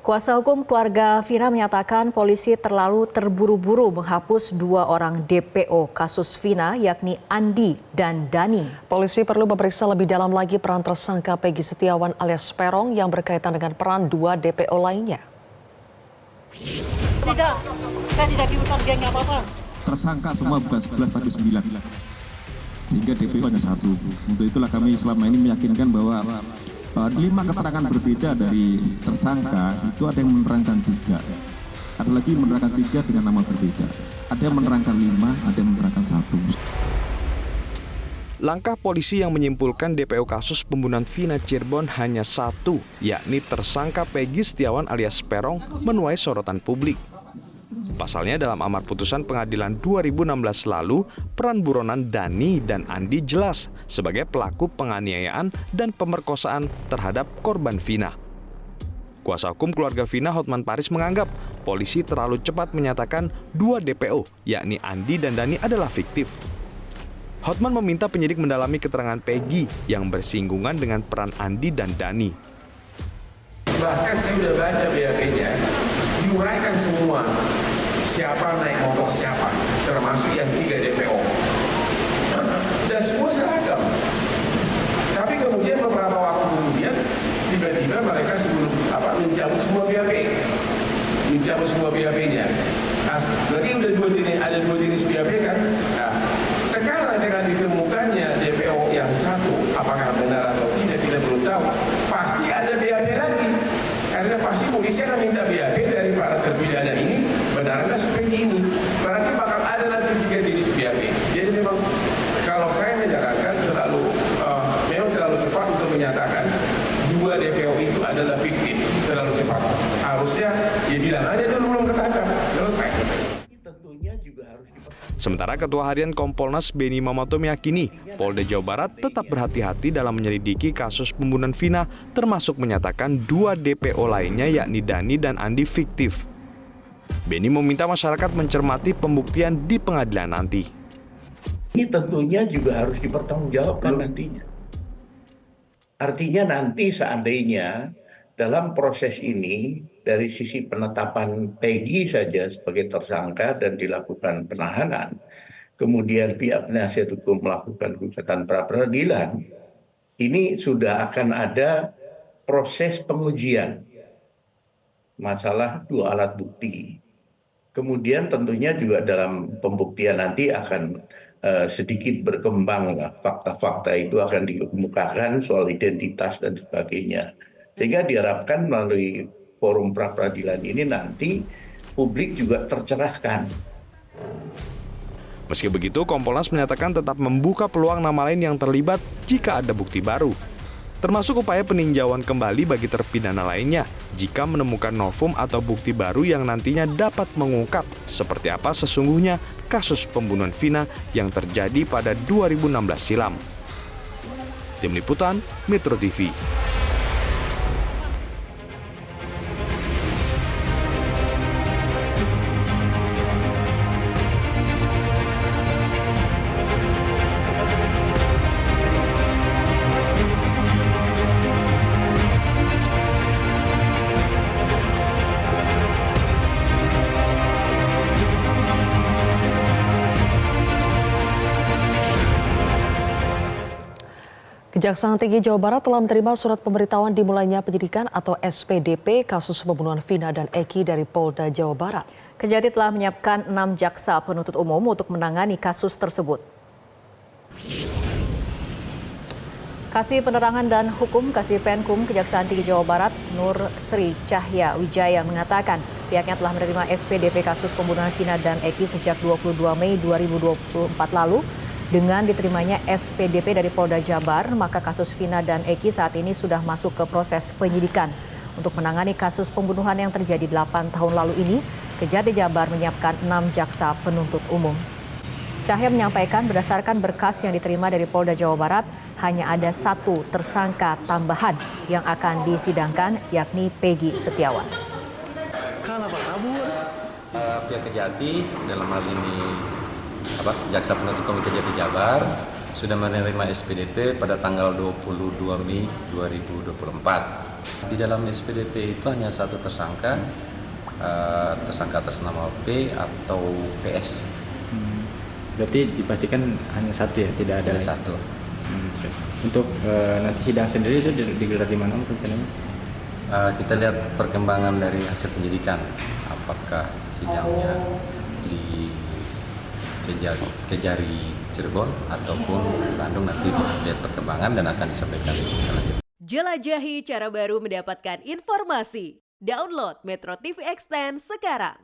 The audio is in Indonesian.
Kuasa hukum keluarga Vina menyatakan polisi terlalu terburu-buru menghapus 2 orang DPO kasus Vina, yakni Andi dan Dani. Polisi perlu memeriksa lebih dalam lagi peran tersangka Peggy Setiawan alias Peron yang berkaitan dengan peran 2 DPO lainnya. Tidak, saya tidak diutar geng apa-apa. Tersangka semua bukan 11 tapi 9. Sehingga DPO hanya 1. Untuk itulah kami selama ini meyakinkan bahwa 5 keterangan berbeda dari tersangka itu ada yang menerangkan 3. Ada lagi menerangkan 3 dengan nama berbeda. Ada yang menerangkan 5, ada yang menerangkan 1. Langkah polisi yang menyimpulkan DPO kasus pembunuhan Vina Cirebon hanya 1, yakni tersangka Peggy Setiawan alias Peron menuai sorotan publik. Pasalnya dalam amar putusan pengadilan 2016 lalu, peran buronan Dani dan Andi jelas sebagai pelaku penganiayaan dan pemerkosaan terhadap korban Vina. Kuasa hukum keluarga Vina, Hotman Paris, menganggap polisi terlalu cepat menyatakan 2 DPO, yakni Andi dan Dani, adalah fiktif. Hotman meminta penyidik mendalami keterangan Peggy yang bersinggungan dengan peran Andi dan Dani. Bahkan saya sudah baca BAP-nya, diuraikan semua siapa naik motor siapa, termasuk yang 3 DPO. Dan semua seragam. Tapi kemudian beberapa waktu kemudian, tiba-tiba mereka mencabut semua BAP. Mencabut semua BAP-nya. Berarti ada 2 jenis BAP kan? Nah, sekarang dengan ditemukannya DPO yang 1, apakah benar atau tidak, kita belum tahu. Pasti ada BAP lagi. Karena pasti polisi akan minta BAP dari para terpidana ini, benarkah seperti ini? Berarti bakal ada nanti 3 jenis BAP. Jadi memang kalau saya menyarankan memang terlalu cepat untuk menyatakan 2 DPO itu adalah fiktif, terlalu cepat. Harusnya ya bilang aja dulu belum ketangkap, selesai. Sementara Ketua Harian Kompolnas Beni Mamoto meyakini Polda Jawa Barat tetap berhati-hati dalam menyelidiki kasus pembunuhan Vina, termasuk menyatakan 2 DPO lainnya yakni Dani dan Andi fiktif. Beni meminta masyarakat mencermati pembuktian di pengadilan nanti. Ini tentunya juga harus dipertanggungjawabkan nantinya. Artinya nanti seandainya dalam proses ini dari sisi penetapan Peggy saja sebagai tersangka dan dilakukan penahanan, kemudian pihak penasihat hukum melakukan gugatan pra peradilan, ini sudah akan ada proses pengujian masalah 2 alat bukti. Kemudian tentunya juga dalam pembuktian nanti akan sedikit berkembang fakta-fakta itu akan dikemukakan soal identitas dan sebagainya. Sehingga diharapkan melalui forum pra peradilan ini nanti publik juga tercerahkan. Meski begitu, Kompolnas menyatakan tetap membuka peluang nama lain yang terlibat jika ada bukti baru, termasuk upaya peninjauan kembali bagi terpidana lainnya jika menemukan novum atau bukti baru yang nantinya dapat mengungkap seperti apa sesungguhnya kasus pembunuhan Vina yang terjadi pada 2016 silam. Tim Liputan, Metro TV. Kejaksaan Tinggi Jawa Barat telah menerima surat pemberitahuan dimulainya penyidikan atau SPDP kasus pembunuhan Vina dan Eki dari Polda Jawa Barat. Kejati telah menyiapkan 6 jaksa penuntut umum untuk menangani kasus tersebut. Kasih Penerangan dan Hukum Kasih Penkum Kejaksaan Tinggi Jawa Barat Nur Sri Cahya Wijaya mengatakan pihaknya telah menerima SPDP kasus pembunuhan Vina dan Eki sejak 22 Mei 2024 lalu. Dengan diterimanya SPDP dari Polda Jabar, maka kasus Vina dan Eki saat ini sudah masuk ke proses penyidikan. Untuk menangani kasus pembunuhan yang terjadi 8 tahun lalu ini, Kejati Jabar menyiapkan 6 jaksa penuntut umum. Cahya menyampaikan berdasarkan berkas yang diterima dari Polda Jawa Barat, hanya ada 1 tersangka tambahan yang akan disidangkan, yakni Peggy Setiawan. Kalau kabur, pihak Kejati dalam hal ini Jaksa Penuntut Umum Kejati Jabar sudah menerima SPDP pada tanggal 22 Mei 2024. Di dalam SPDP itu hanya satu tersangka, tersangka atas nama P atau PS. Berarti dipastikan hanya satu ya, tidak ada Hanya satu. Untuk nanti sidang sendiri itu digelar di mana rencananya? Kita lihat perkembangan dari hasil penyidikan, apakah sidangnya di Kejari Cirebon ataupun Bandung, nanti lihat perkembangan dan akan disampaikan selanjutnya. Jelajahi cara baru mendapatkan informasi. Download Metro TV Extend sekarang.